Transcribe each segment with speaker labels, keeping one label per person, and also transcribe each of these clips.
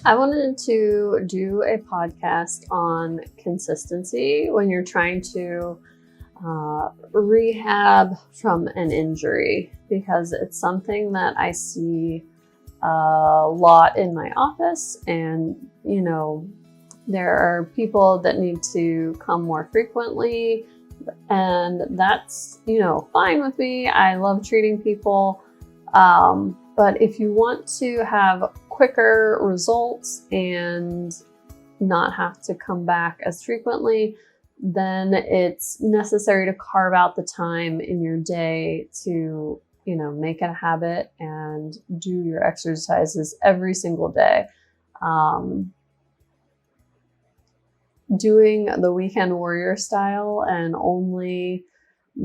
Speaker 1: I wanted to do a podcast on consistency when you're trying to rehab from an injury, because it's something that I see a lot in my office. And, there are people that need to come more frequently, and that's, fine with me. I love treating people. But if you want to have quicker results and not have to come back as frequently, then it's necessary to carve out the time in your day to, make it a habit and do your exercises every single day. Doing the weekend warrior style and only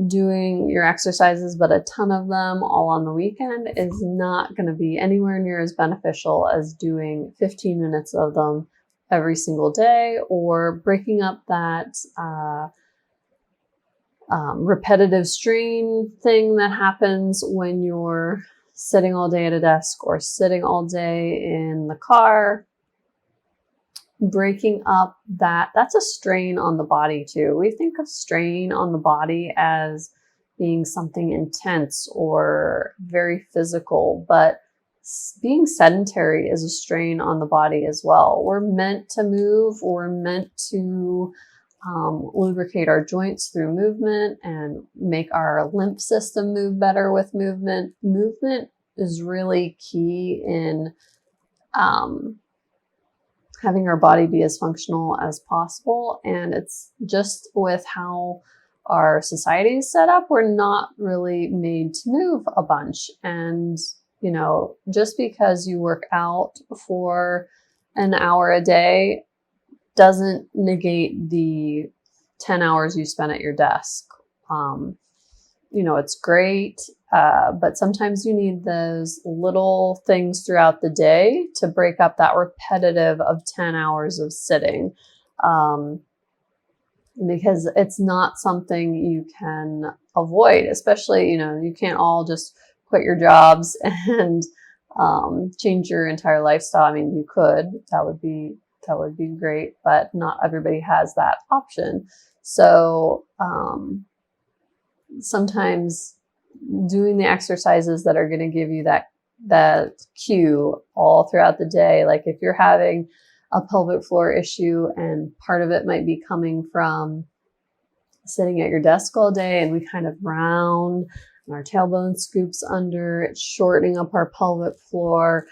Speaker 1: doing your exercises, but a ton of them all on the weekend, is not going to be anywhere near as beneficial as doing 15 minutes of them every single day, or breaking up that repetitive strain thing that happens when you're sitting all day at a desk or sitting all day in the car. Breaking up that's a strain on the body too. We think of strain on the body as being something intense or very physical, but being sedentary is a strain on the body as well. We're meant to move. We're meant to lubricate our joints through movement and make our lymph system move better with movement. Movement is really key in having our body be as functional as possible. And it's just with how our society is set up, we're not really made to move a bunch. And, just because you work out for an hour a day doesn't negate the 10 hours you spend at your desk. It's great, but sometimes you need those little things throughout the day to break up that repetitive of 10 hours of sitting, because it's not something you can avoid, especially, you can't all just quit your jobs and change your entire lifestyle. I mean, you could, that would be great, but not everybody has that option. So, sometimes doing the exercises that are going to give you that cue all throughout the day, like if you're having a pelvic floor issue and part of it might be coming from sitting at your desk all day and we kind of round and our tailbone scoops under, it's shortening up our pelvic floor.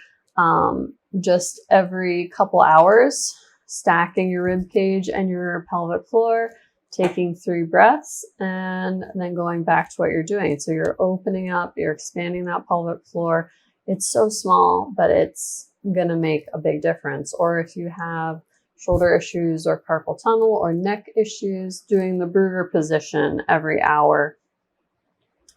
Speaker 1: Just every couple hours, stacking your rib cage and your pelvic floor, taking 3 breaths, and then going back to what you're doing. So you're opening up, you're expanding that pelvic floor. It's so small, but it's going to make a big difference. Or if you have shoulder issues or carpal tunnel or neck issues, doing the Brugger position every hour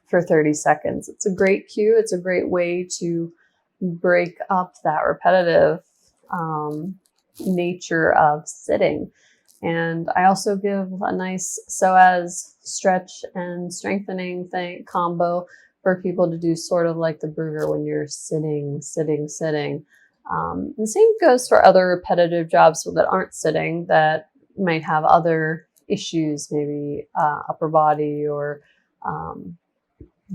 Speaker 1: for 30 seconds. It's a great cue. It's a great way to break up that repetitive nature of sitting. And I also give a nice psoas stretch and strengthening combo for people to do, sort of like the Brugger when you're sitting. The same goes for other repetitive jobs that aren't sitting, that might have other issues, maybe upper body or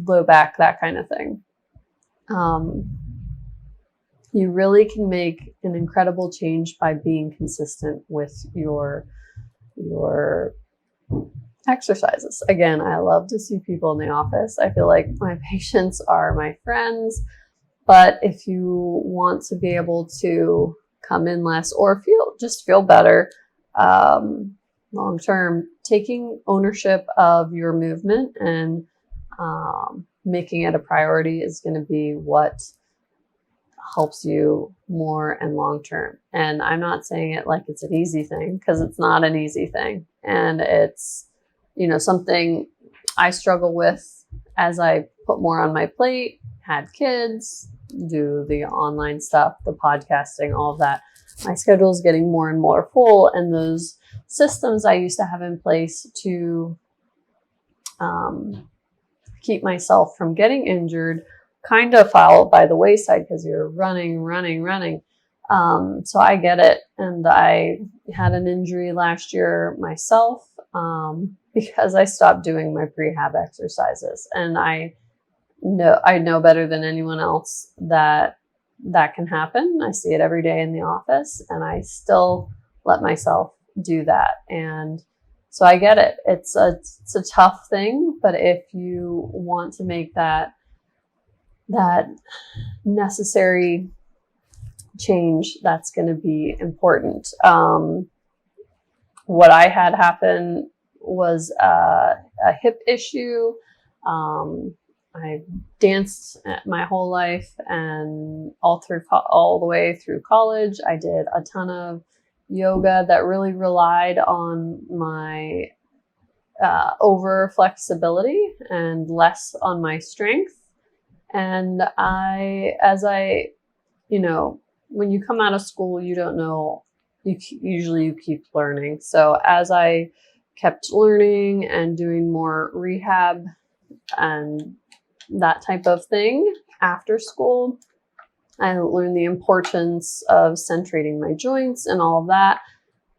Speaker 1: low back, that kind of thing. You really can make an incredible change by being consistent with your exercises. Again, I love to see people in the office. I feel like my patients are my friends, but if you want to be able to come in less or feel better long term, taking ownership of your movement and making it a priority is going to be what helps you more and long term. And I'm not saying it like it's an easy thing, because it's not an easy thing. And it's, something I struggle with as I put more on my plate, had kids, do the online stuff, the podcasting, all of that. My schedule is getting more and more full, and those systems I used to have in place to keep myself from getting injured kind of fall by the wayside, because you're running. So I get it. And I had an injury last year myself because I stopped doing my prehab exercises. And I know better than anyone else that that can happen. I see it every day in the office, and I still let myself do that. And so I get it. It's a tough thing, but if you want to make that necessary change, that's going to be important. What I had happen was a hip issue. I danced my whole life, and all the way through college, I did a ton of yoga that really relied on my over flexibility and less on my strength. And when you come out of school, you don't know. You keep learning. So as I kept learning and doing more rehab and that type of thing after school, I learned the importance of centrating my joints and all of that.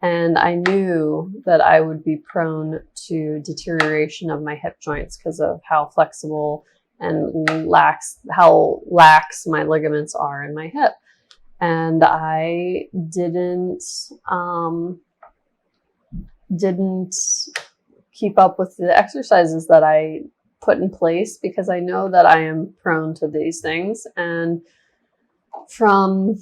Speaker 1: And I knew that I would be prone to deterioration of my hip joints because of how flexible and how lax my ligaments are in my hip. And I didn't keep up with the exercises that I put in place because I know that I am prone to these things. And from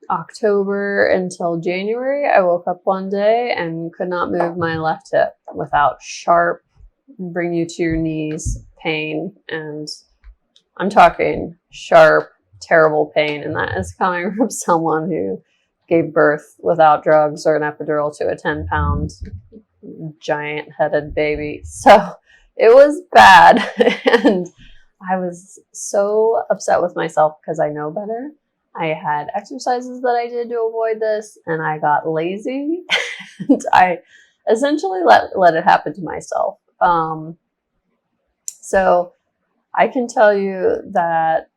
Speaker 1: October until January, I woke up one day and could not move my left hip without sharp, bring you to your knees pain. And I'm talking sharp, terrible pain. And that is coming from someone who gave birth without drugs or an epidural to a 10-pound giant-headed baby. So it was bad. And I was so upset with myself because I know better. I had exercises that I did to avoid this, and I got lazy. And I essentially let it happen to myself. So I can tell you that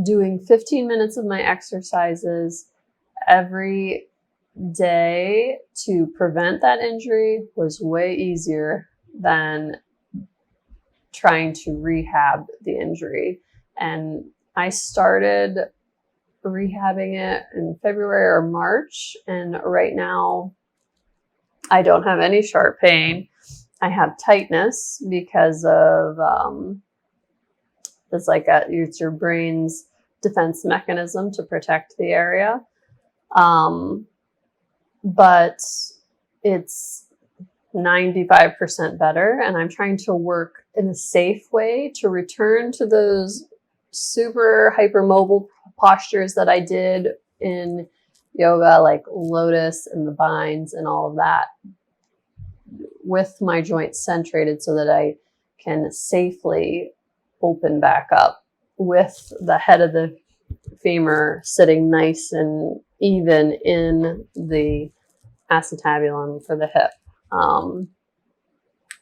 Speaker 1: doing 15 minutes of my exercises every day to prevent that injury was way easier than trying to rehab the injury. And I started rehabbing it in February or March, and right now I don't have any sharp pain. I have tightness because of it's your brain's defense mechanism to protect the area, but it's 95% better, and I'm trying to work in a safe way to return to those super hypermobile postures that I did in yoga, like lotus and the binds and all of that, with my joints centrated so that I can safely open back up with the head of the femur sitting nice and even in the acetabulum for the hip.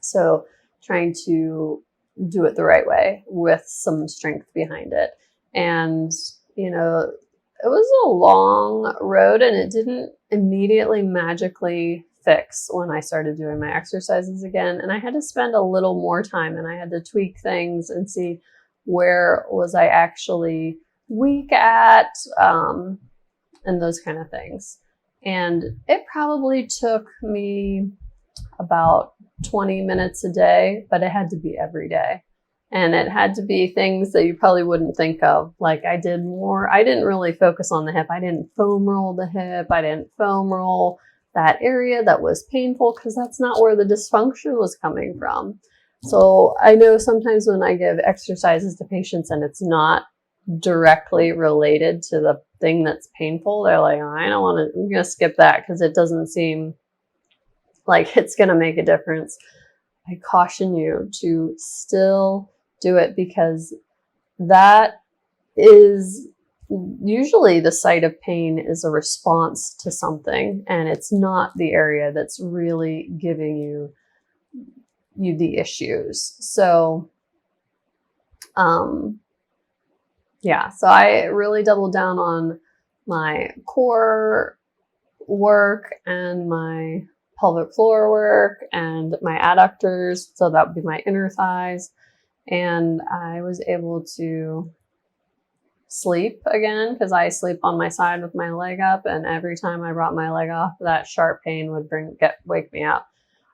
Speaker 1: So trying to do it the right way with some strength behind it. And, it was a long road, and it didn't immediately magically fix when I started doing my exercises again. And I had to spend a little more time, and I had to tweak things and see where was I actually weak at, and those kind of things. And it probably took me about 20 minutes a day, but it had to be every day. And it had to be things that you probably wouldn't think of. Like I didn't really focus on the hip. I didn't foam roll the hip. I didn't foam roll that area that was painful, because that's not where the dysfunction was coming from. So I know sometimes when I give exercises to patients and it's not directly related to the thing that's painful, they're like, oh, I'm going to skip that because it doesn't seem like it's going to make a difference. I caution you to still do it, because that is usually the site of pain is a response to something, and it's not the area that's really giving you the issues. So, so I really doubled down on my core work and my pelvic floor work and my adductors. So that would be my inner thighs. And I was able to sleep again because I sleep on my side with my leg up. And every time I brought my leg off, that sharp pain would wake me up.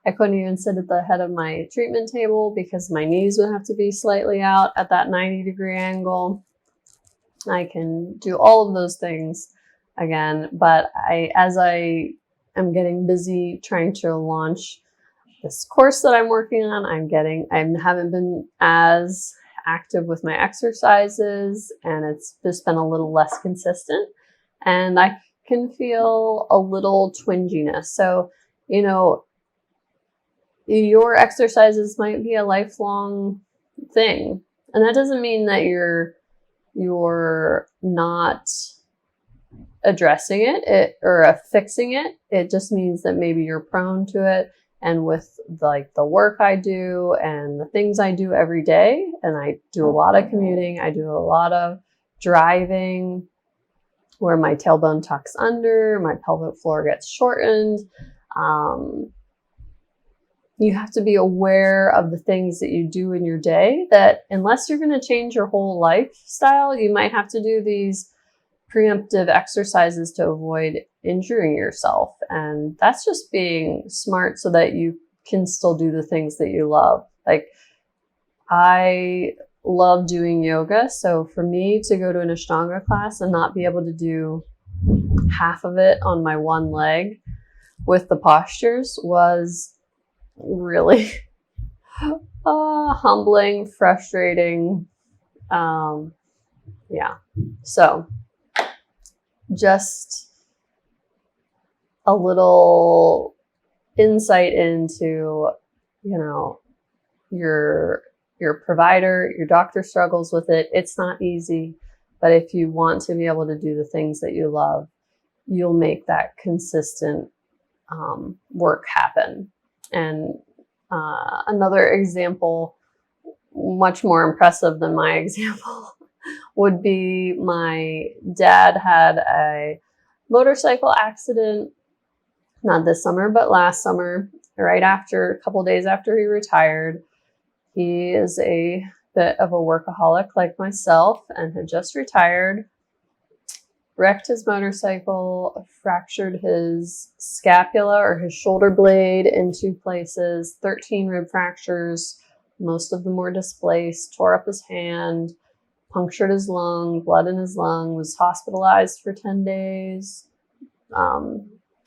Speaker 1: I couldn't even sit at the head of my treatment table because my knees would have to be slightly out at that 90-degree angle. I can do all of those things again, but as I am getting busy trying to launch this course that I'm working on, I haven't been as active with my exercises, and it's just been a little less consistent, and I can feel a little twinginess. So, your exercises might be a lifelong thing, and that doesn't mean that you're not addressing it or fixing it. It just means that maybe you're prone to it. And with the work I do and the things I do every day, and I do a lot of commuting, I do a lot of driving where my tailbone tucks under, my pelvic floor gets shortened. You have to be aware of the things that you do in your day that, unless you're going to change your whole lifestyle, you might have to do these preemptive exercises to avoid injuring yourself. And that's just being smart so that you can still do the things that you love. Like, I love doing yoga. So for me to go to an Ashtanga class and not be able to do half of it on my one leg with the postures was really humbling, frustrating. Yeah. So just a little insight into, your provider, your doctor struggles with it. It's not easy, but if you want to be able to do the things that you love, you'll make that consistent work happen. And another example, much more impressive than my example, would be my dad had a motorcycle accident, not this summer, but last summer, a couple days after he retired. He is a bit of a workaholic like myself and had just retired, wrecked his motorcycle, fractured his scapula or his shoulder blade in 2 places, 13 rib fractures, most of them were displaced, tore up his hand, punctured his lung, blood in his lung, was hospitalized for 10 days,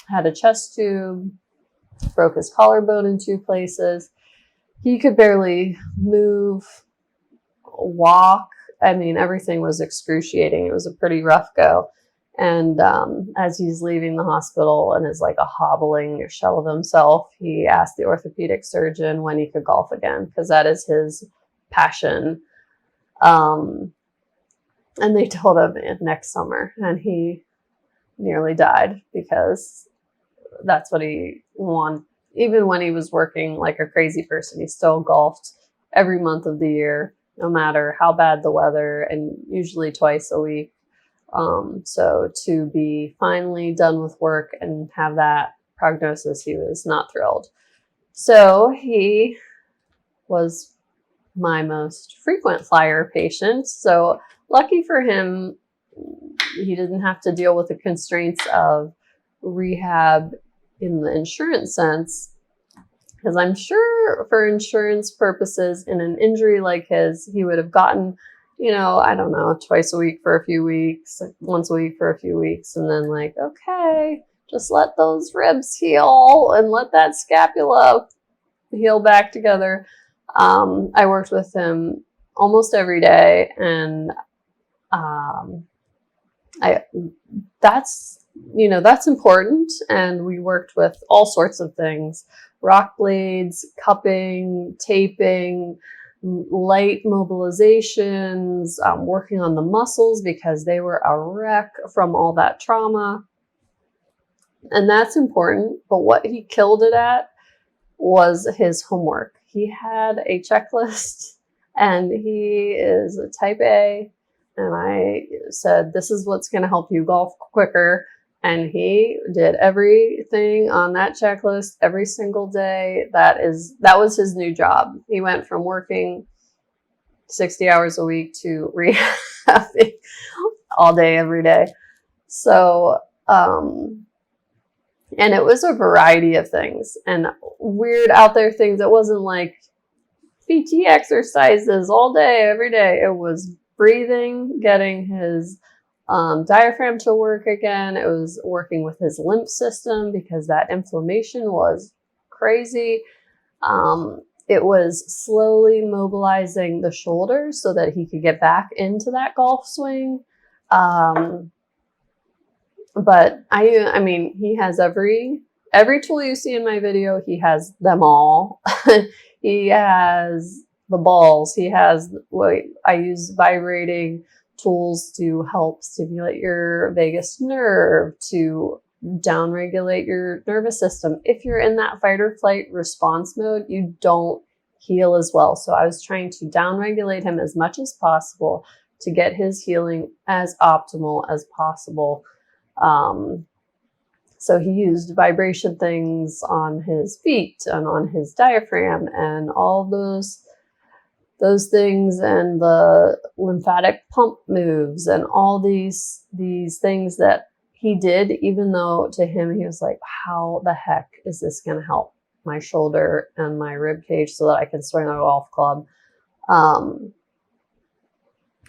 Speaker 1: had a chest tube, broke his collarbone in 2 places. He could barely move, walk. I mean, everything was excruciating. It was a pretty rough go. And as he's leaving the hospital and is like a hobbling shell of himself, he asked the orthopedic surgeon when he could golf again, because that is his passion. And they told him next summer, and he nearly died because that's what he wanted. Even when he was working like a crazy person, he still golfed every month of the year, no matter how bad the weather, and usually twice a week. So to be finally done with work and have that prognosis, he was not thrilled. So he was my most frequent flyer patient. So lucky for him, he didn't have to deal with the constraints of rehab in the insurance sense, because I'm sure for insurance purposes, in an injury like his, he would have gotten, I don't know, twice a week for a few weeks, once a week for a few weeks, and then like, okay, just let those ribs heal and let that scapula heal back together. I worked with him almost every day, and that's important. And we worked with all sorts of things: rock blades, cupping, taping, light mobilizations, working on the muscles because they were a wreck from all that trauma. And that's important. But what he killed it at was his homework. He had a checklist, and he is a type A and I said, this is what's going to help you golf quicker. And he did everything on that checklist every single day. That was his new job. He went from working 60 hours a week to rehabbing all day, every day. So, and it was a variety of things and weird out there things. It wasn't like PT exercises all day, every day. It was breathing, getting his diaphragm to work again. It was working with his lymph system because that inflammation was crazy. It was slowly mobilizing the shoulders so that he could get back into that golf swing. But I mean, he has every tool you see in my video, he has them all. He has the balls. He has I use vibrating tools to help stimulate your vagus nerve, to downregulate your nervous system. If you're in that fight or flight response mode, you don't heal as well. So I was trying to downregulate him as much as possible to get his healing as optimal as possible. So he used vibration things on his feet and on his diaphragm and all those things, and the lymphatic pump moves and all these things that he did, even though to him he was like, how the heck is this going to help my shoulder and my rib cage so that I can swing a golf club?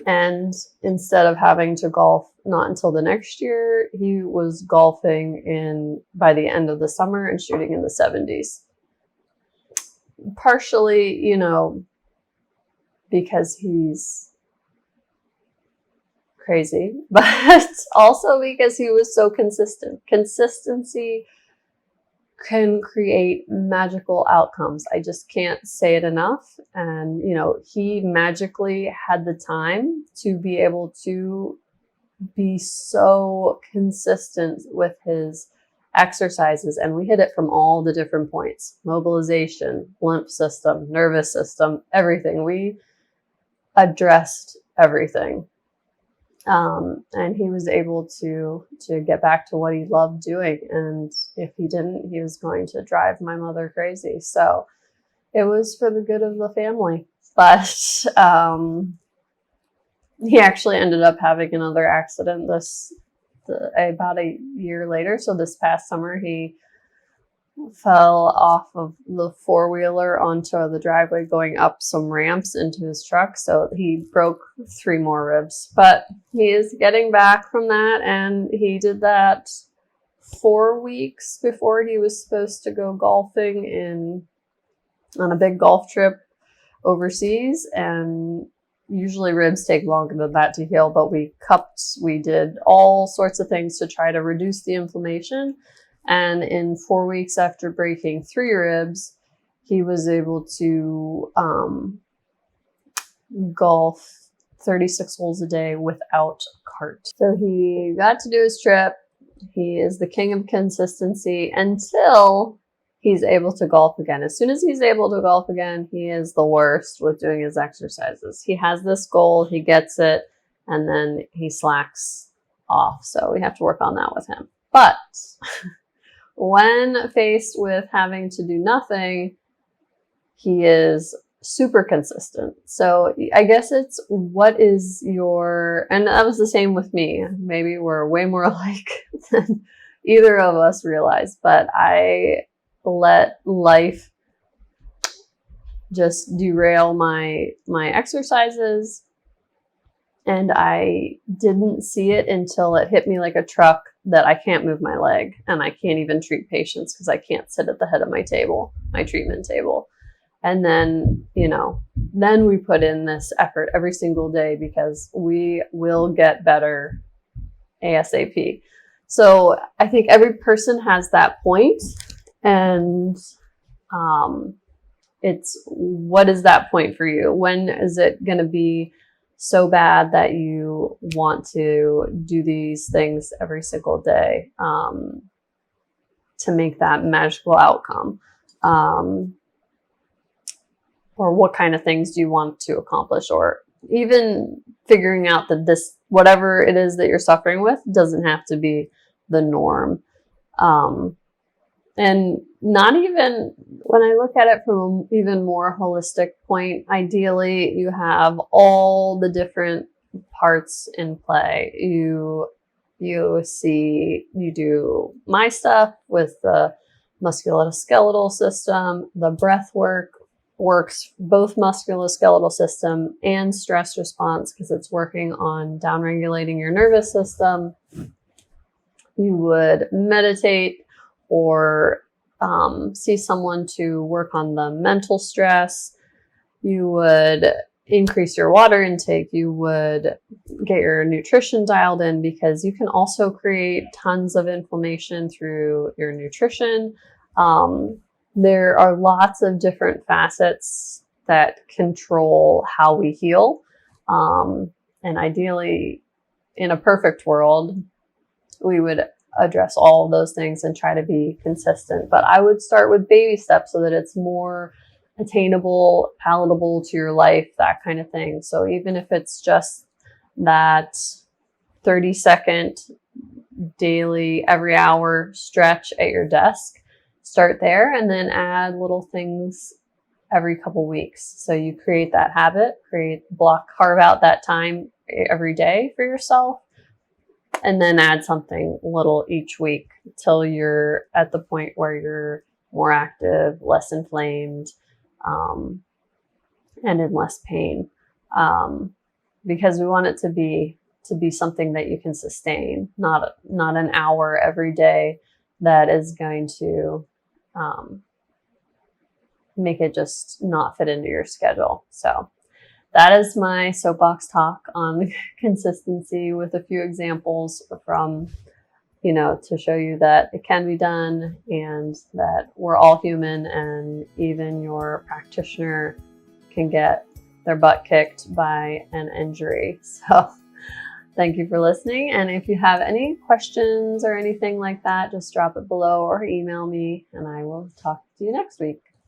Speaker 1: And instead of having to golf not until the next year, he was golfing by the end of the summer and shooting in the 70s. Partially, because he's crazy, but also because he was so consistent. Consistency can create magical outcomes. I just can't say it enough. And, he magically had the time to be able to be so consistent with his exercises. And we hit it from all the different points: mobilization, lymph system, nervous system, everything. We addressed everything. And he was able to get back to what he loved doing. And if he didn't, he was going to drive my mother crazy. So it was for the good of the family. But he actually ended up having another accident about a year later. So this past summer, he fell off of the four-wheeler onto the driveway going up some ramps into his truck. So he broke 3 more ribs, but he is getting back from that. And he did that 4 weeks before he was supposed to go golfing on a big golf trip overseas. And usually ribs take longer than that to heal, but we did all sorts of things to try to reduce the inflammation. And in 4 weeks after breaking 3 ribs, he was able to golf 36 holes a day without a cart. So he got to do his trip. He is the king of consistency until he's able to golf again. As soon as he's able to golf again, he is the worst with doing his exercises. He has this goal, he gets it, and then he slacks off. So we have to work on that with him. But when faced with having to do nothing, he is super consistent. So I guess it's and that was the same with me. Maybe we're way more alike than either of us realized, but I let life just derail my exercises. And I didn't see it until it hit me like a truck that I can't move my leg and I can't even treat patients because I can't sit at the head of my treatment table. And then, then we put in this effort every single day because we will get better ASAP. So I think every person has that point, and it's, what is that point for you? When is it going to be so bad that you want to do these things every single day to make that magical outcome? Or what kind of things do you want to accomplish? Or even figuring out that this, whatever it is that you're suffering with, doesn't have to be the norm. And not even, when I look at it from an even more holistic point, ideally you have all the different parts in play. You do my stuff with the musculoskeletal system, the breath work works both musculoskeletal system and stress response because it's working on downregulating your nervous system. You would meditate or see someone to work on the mental stress. You would increase your water intake. You would get your nutrition dialed in, because you can also create tons of inflammation through your nutrition. There are lots of different facets that control how we heal. And ideally, in a perfect world, we would address all of those things and try to be consistent. But I would start with baby steps so that it's more attainable, palatable to your life, that kind of thing. So even if it's just that 30-second daily, every hour stretch at your desk, start there and then add little things every couple weeks. So you create that habit, carve out that time every day for yourself, and then add something little each week till you're at the point where you're more active, less inflamed, and in less pain. Because we want it to be something that you can sustain, not an hour every day that is going to make it just not fit into your schedule. So that is my soapbox talk on consistency, with a few examples from, to show you that it can be done and that we're all human, and even your practitioner can get their butt kicked by an injury. So thank you for listening. And if you have any questions or anything like that, just drop it below or email me, and I will talk to you next week.